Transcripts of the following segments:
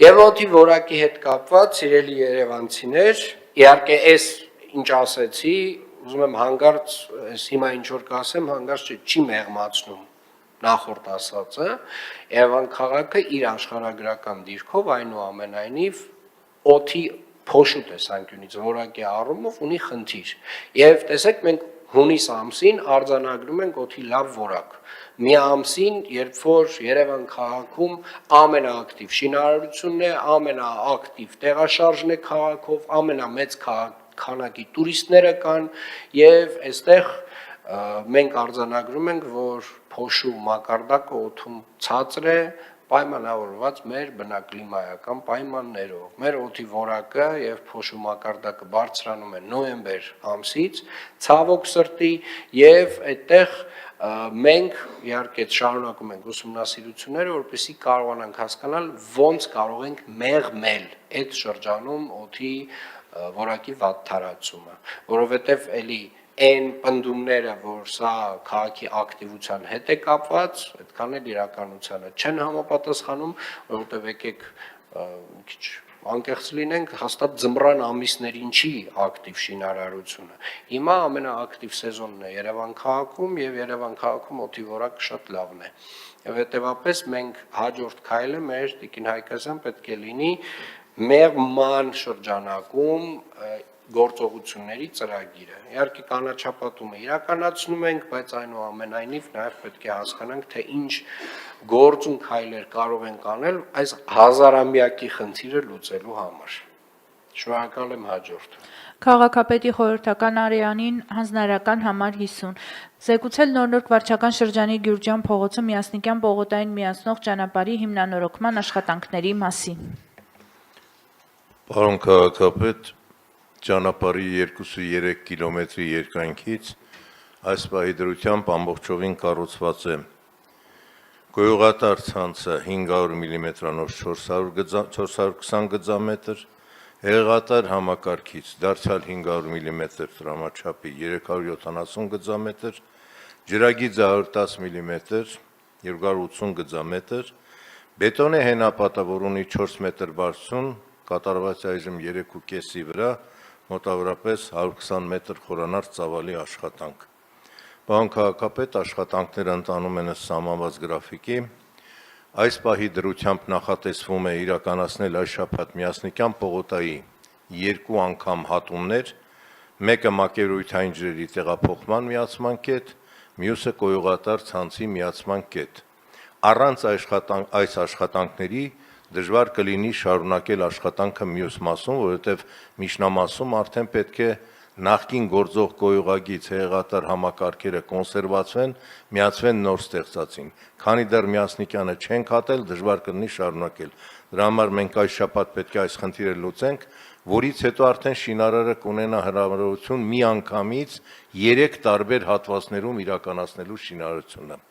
Եվ օդի որակի հետ կապված սիրելի երևանցիներ, իհարկե այս ինչ ասեցի, ուզում եմ հանգարց, այս հիմա ինչ որ կասեմ, հանգարց չի մեղմացնում նախորդ ասածը, Երևան քաղաքը իր աշխարհագրական դիրքով այնուամենայնիվ օդի փոշու տեսանկյունից որակի առումով ունի խնդիր։ Եվ տեսեք, մենք հունիս ամսին արձանագրում ենք օդի լավ որակ։ Մի ամսին, երբ որ Երևան քաղաքում ամենաակտիվ շինարարությունն է, ամենաակտիվ տեղաշարժն է քաղաքով, ամենամեծ քանակի տուրիստները կան եւ այստեղ մենք արձանագրում ենք, որ փոշու մակարդակը օդում ցածր է, պայմանավորված մեր բնակլիմայական պայմաններով։ Մեր օդի որակը եւ փոշու մակարդակը բարձրանում է նոյեմբեր ամսից, ցավոք սրտի, եւ այդտեղ մենք իհարկե շարունակում ենք ուսումնասիրությունները, որպեսզի կարողանանք հասկանալ ոնց կարող ենք մեղմել այդ շրջանում օդի որակի վատ թարացումը, որովհետեւ էլի այն պնդումները, որ սա քաղաքի ակտիվության հետ է կապված, այդքան էլ իրականությանը չեն համապատասխանում, որովհետև եկեք քիչ անկեղծ լինենք, հաստատ ձմռան ամիսներին չի ակտիվ շինարարությունը։ Հիմա ամենաակտիվ սեզոնն է Երևան քաղաքում եւ Երևան քաղաքում օդի որակը շատ լավն է։ Եվ հետեւապես մենք հաջորդ քայլը մեր Տիկին Հայկազյան պետք է լինի մեղման շրջանակում գործողությունների ծրագիրը։ Իհարկե կանաչապատումը իրականացնում ենք, բայց այնուամենայնիվ նաև պետք է հասկանանք, թե ինչ գործուն քայլեր կարող ենք անել այս հազարամյակի խնդիրը լուծելու համար։ Շնորհակալ եմ հաջորդ։ Քաղաքապետի խորհրդական Արեանին հանձնարարական համար 50։ Զեկուցել Նոր-Նորք վարչական շրջանի Գյուրջան փողոցը Միասնիկյան պողոտային միացնող ճանապարհի հիմնանորոգման աշխատանքների մասին։ Պարոն քաղաքապետ, ճանապարհի 2-3 կիլոմետրի երկայնքից այս պահի դրությամբ ամբողջովին կառուցված է գոյուղատար ցանցը 500 մմ-անոց 420 գծամետր, հեղեղատար համակարգից դարձյալ 500 մմ տրամաչափի 370 գծամետր, ջրագիծը 110 մմ 280 գծամետր, բետոնե հենապատը, որ ունի 4 մետր բարձրություն, կատարված այժմ 3,5-ի վրա, մոտավորապես 120 մետր խորանարդ ծավալի աշխատանք։ Պարոն քաղաքապետ, աշխատանքները ընթանում են ըստ սահմանված գրաֆիկի։ Այս պահի դրությամբ նախատեսվում է իրականացնել այս շաբաթ Միասնիկյան պողոտայի 2 անգամ հատումներ, մեկը մակերույթային ջրերի տեղափոխման միացման կետ, մյուսը կոյուղատար ցանցի միացման կետ։ Առանց այս աշխատանքների դժվար կլինի շարունակել աշխատանքը մյուս մասում, որովհետև միջնամասում արդեն պետք է նախկին գործող գոյուղագիծ հեղեղատար համակարգերը կոնսերվացվեն, միացվեն նոր ստեղծածին։ Քանի դեռ Միասնիկյանը չենք հատել, դժվար կլինի շարունակել։ Դրա համար մենք այս շաբաթ պետք է այս խնդիրը լուծենք, որից հետո արդեն շինարարը կունենա հնարավորություն միանգամից 3 տարբեր հատվածներում իրականացնելու շինարարությունը։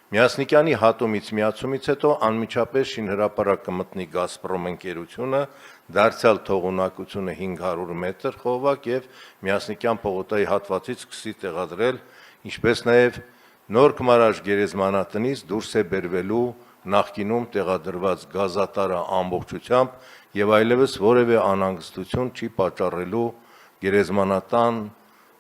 Միասնիկյանի հատումից միացումից հետո անմիջապես շինհրապարակ կմտնի Գազպրոմ ընկերությունը, դարձյալ թողունակությունը 500 մետր խողովակ եւ Միասնիկյան պողոտայի հատվածից սկսի տեղադրել, ինչպես նաեւ նոր Քմարաշ գերեզմանատնից դուրս է բերվելու նախկինում տեղադրված գազատարը ամբողջությամբ եւ այլևս որևէ անհանգստություն չի պատճառելու գերեզմանատան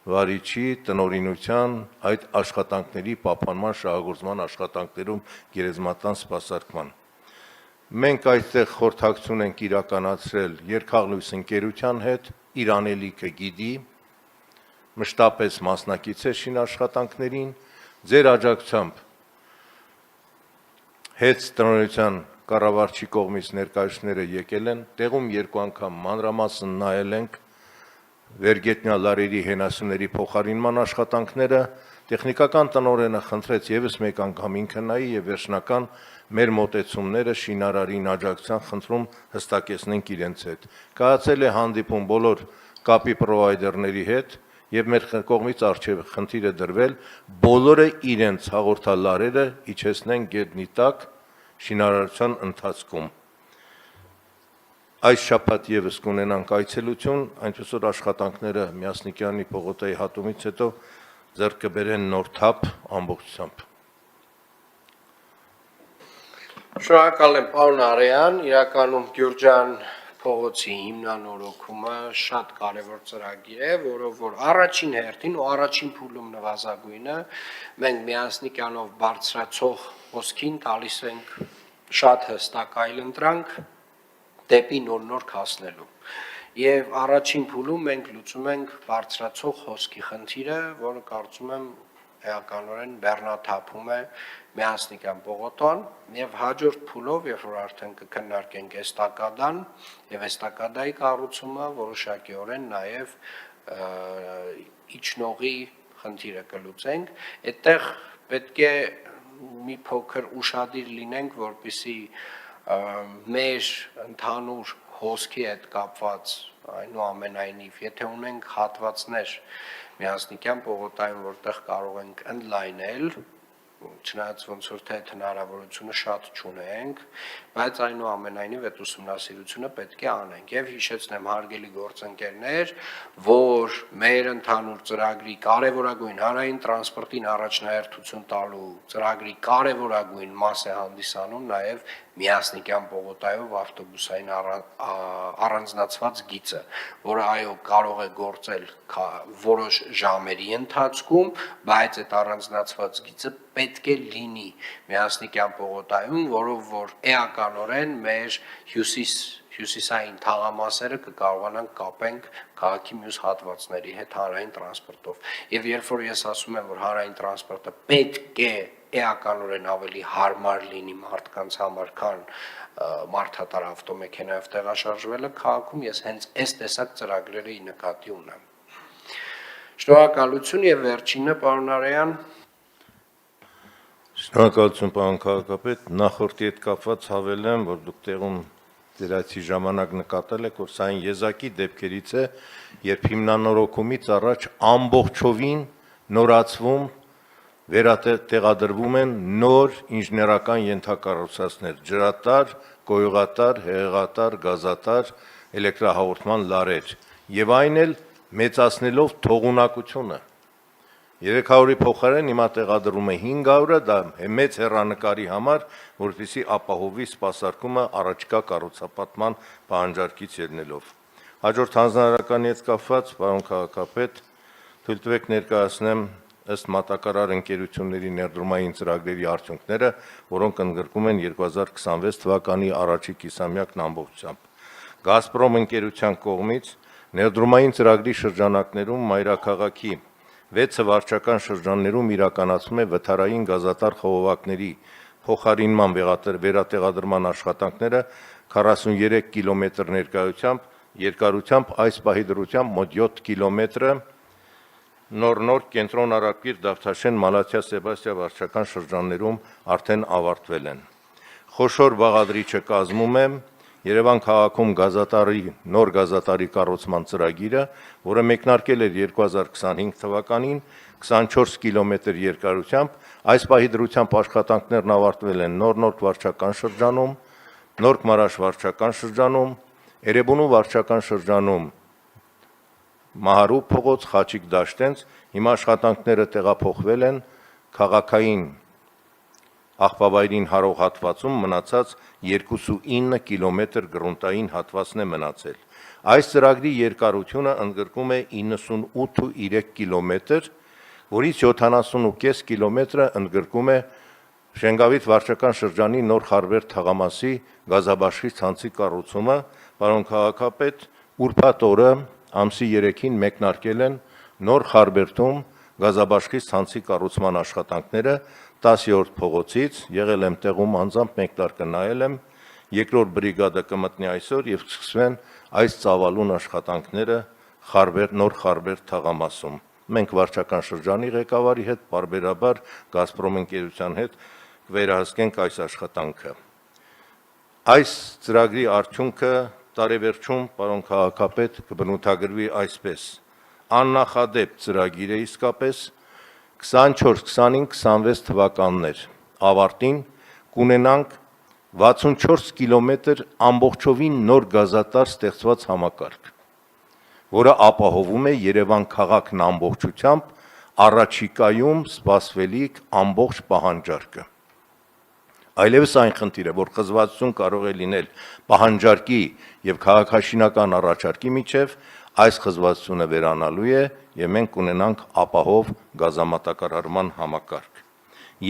վարիչի տնօրինության այդ աշխատանքների պահպանման շահագործման աշխատանքներում գերեզմանատան սպասարկման։ Մենք այստեղ խորհրդակցություն ենք իրականացրել Երկհաղլույս ընկերության հետ, իր անելիքը գիտի, մշտապես մասնակից է շինաշխատանքներին, ձեր աջակցությամբ հետ տնօրինության կառավարչի կողմից ներկայացուցիչները եկել են, տեղում 2 անգամ մանրամասն նայել ենք վերգետնյա լարերի հենասյուների փոխարինման աշխատանքները, տեխնիկական տնօրենը խնդրեց եւս մեկ անգամ ինքը նայի եւ վերջնական մեր մոտեցումները շինարարին աջակցության խնդրում հստակեցնենք իրենց հետ։ Կայացել է հանդիպում բոլոր կապի պրովայդերների հետ եւ մեր կողմից արժեվ խնդիրը դրվել բոլորը իրենց հաղորդալարերը իջեցնեն գետնի տակ շինարարության ընթացքում։ Այս շաբաթ եւս կունենանք այցելություն, այնպես որ աշխատանքները Միասնիկյանի պողոտայի հատումից հետո ձեռք կբերեն նոր թափ ամբողջությամբ։ Շնորհակալ եմ պարոն Արեյան, իրականում Գյուրջան փողոցի հիմնանորոգումը շատ կարևոր ծրագիր է, որով որ առաջին հերթին ու առաջին փուլում նվազագույնը մենք միասնիկյանով բարձրացող հոսքին տալիս ենք շատ հստակ այլընտրանք դեպի նոր հասնելու։ Եվ առաջին փուլում մենք լուծում ենք բարձրացող հոսքի խնդիրը, որը կարծում եմ էականորեն բեռնաթափում է միասնիկյան պողոտան եւ հաջորդ փուլով, երբ որ արդեն կքննարկենք էստակադան եւ էստակադայի կառուցումը, որոշակիորեն նաեւ իջնողի խնդիրը կլուծենք, այդտեղ պետք է մի փոքր ուշադիր լինենք, որպեսզի մեր ընդհանուր հոսքի հետ կապված այնուամենայնիվ, եթե ունենք հատվածներ միասնիկյան պողոտայում, որտեղ կարող ենք ընդլայնել, չնայած ոնց որ թե հնարավորությունը շատ չունենք, բայց այնուամենայնիվ այդ ուսումնասիրությունը պետք է անենք եւ հիշեցնեմ հարգելի գործընկերներ, որ մեր ընդհանուր ծրագրի կարևորագույն հանրային տրանսպորտին առաջնահերթություն տալու ծրագրի կարևորագույն մաս է հանդիսանում նաեւ միասնիկյան պողոտայով ավտոբուսային առանձնացված գիծը, որը այո կարող է գործել որոշ ժամերի ընթացքում, բայց այդ առանձնացված գիծը պետք է լինի միասնիկյան պողոտայում, որով որ էականորեն մեր հյուսիսային թաղամասերը կկարողանանք կապենք քաղաքի մյուս հատվածների հետ հանրային տրանսպորտով։ Եվ երբ որ ես ասում եմ, որ հանրային տրանսպորտը պետք է էականորեն ավելի հարմար լինի մարդկանց համար, քան մարդատար ավտոմեքենայով տեղաշարժվելը քաղաքում, ես հենց այս տեսակ ծրագրերը նկատի ունեմ։ Շնորհակալություն եւ վերջինը պարոն Արեյան։ Շնորհակալություն պարոն քաղաքապետ, նախորդի հետ կապված հավելեմ, որ դուք տեղում դերացի ժամանակ նկատել եք, որ սա այն եզակի դեպքերից է, երբ հիմնանորոգումից առաջ ամբողջովին նորացվում վերատեղադրվում են նոր ինժեներական ենթակառուցվածքներ, ջրատար, գոյուղատար, հեղեղատար, գազատար, էլեկտրահաղորդման լարեր, եւ այն էլ մեծացնելով թողունակությունը։ 300-ի փոխարեն հիմա տեղադրում է 500-ը, դա մեծ հեռանկարի համար, որպեսզի ապահովի սպասարկումը առաջկա կառուցապատման պահանջարկից ելնելով։ Հաջորդ հանձնարարականի հետ կապված, պարոն քաղաքապետ, թույլ տվեք ներկայացնեմ ըստ մատակարար ընկերությունների ներդրումային ծրագրերի արդյունքները, որոնք ընդգրկում են 2026 թվականի առաջի կիսամյակն ամբողջությամբ։ Գազպրոմ ընկերության կողմից ներդրումային ծրագրի շրջանակներում մայրաքաղաքի 6 վարչական շրջաններում իրականացվում է վթարային գազատար խողովակների փոխարինման վերատեղադրման աշխատանքները 43 կիլոմետր երկարությամբ այս պահի դրությամբ մոտ 7 կիլոմետրը նոր կենտրոն Արաբկիր Դավթաշեն Մալաթիա Սեբաստիա վարչական շրջաններում արդեն ավարտվել են։ Խոշոր բաղադրիչը կազմում է Երևան քաղաքում նոր գազատարի կառուցման ծրագիրը, որը մեկնարկել էր 2025 թվականին 24 կիլոմետր երկարությամբ, այս պահի դրությամբ աշխատանքներն ավարտվել են Նոր վարչական շրջանում, Նորք Մարաշ վարչական շրջանում, Էրեբունու վարչական շրջանում Մահարու փողոց, Խաչիկ Դաշտենց, հիմա աշխատանքները տեղափոխվել են քաղաքային աղբավայրին հարող հատվածում մնացած 29 կիլոմետր գրունտային հատվածն է մնացել։ Այս ծրագրի երկարությունը ընդգրկում է 98.3 կիլոմետր, որից 70.5 կիլոմետրը ընդգրկում է Շենգավիթ վարչական շրջանի Նոր Խարվեր թաղամասի գազաբաշխի ցանցի կառուցումը, պարոն քաղաքապետ, ուրբաթ օրը ամսի 3-ին մեկնարկել են Նոր Խարվերտում գազաբաշխի ցանցի կառուցման աշխատանքները 10-րդ փողոցից, եղել եմ տեղում անձամբ մեկնարկը նայել եմ, երկրորդ բրիգադը կմտնի այսօր եւ սկսվեն այս ծավալուն աշխատանքները Նոր Խարվեր թաղամասում։ Մենք վարչական շրջանի ղեկավարի հետ բարբերաբար Գազպրոմ ընկերության հետ վերահսկենք այս աշխատանքը։ Այս ծրագրի արդյունքը տարեվերջում, պարոն քաղաքապետ, կբնութագրվի այսպես. աննախադեպ ծրագիր է իսկապես 24-25-26 թվականներ ավարտին կունենանք 64 կիլոմետր ամբողջովին նոր գազատար ստեղծված համակարգ, որը ապահովում է Երևան քաղաքն ամբողջությամբ առաջիկայում սպասվելիք ամբողջ պահանջարկը։ Այլևս այն խնդիրը, որ խզվածություն կարող է լինել պահանջարկի եւ քաղաքաշինական առաջարկի միջև, այս խզվածությունը վերանալու է եւ մենք կունենանք ապահով գազամատակարարման համակարգ։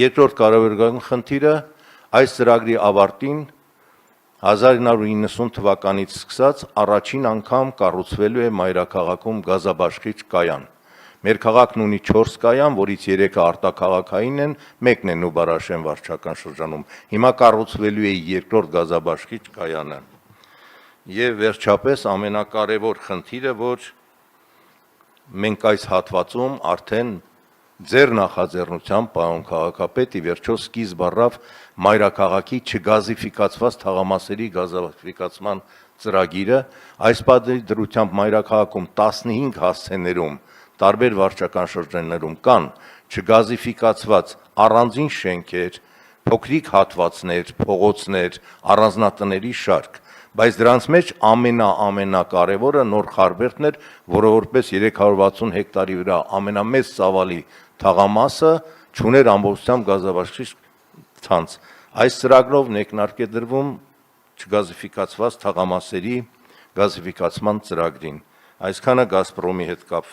Երկրորդ կարևորագույն խնդիրը այս ծրագրի ավարտին 1990 թվականից սկսած առաջին անգամ կառուցվելու է մայրաքաղաքում գազաբաշխիչ կայան։ Մեր քաղաքն ունի 4 կայան, որից 3-ը արտաքաղաքային են, մեկն է Նուբարաշեն վարչական շրջանում։ Հիմա կառուցվելու է երկրորդ գազաբաշխիչ կայանը։ Եվ վերջապես ամենակարևոր խնդիրը, որ մենք այս հատվածում արդեն ձեր նախաձեռնությամբ, պարոն քաղաքապետ, ի վերջո սկիզբ առավ մայրաքաղաքի չգազիֆիկացված թաղամասերի գազաֆիկացման ծրագիրը, այս պատճառությամբ մայրաքաղաքում 15 հասցեներում տարբեր վարչական շրջաններում կան չգազիֆիկացված առանձին շենքեր, փոքրիկ հատվածներ, փողոցներ, առանձնատների շարք, բայց դրանց մեջ ամենակարևորը նոր Խարբերդն էր, որը որպես 360 հեկտարի վրա ամենամեծ ծավալի թաղամասը չուներ ամբողջությամբ գազաբաշխիչ ցանց։ Այս ծրագրով մեկնարկ է դրվում չգազիֆիկացված թաղամասերի գազիֆիկացման ծրագրին։ Այսքանը Գազպրոմի հետ կապված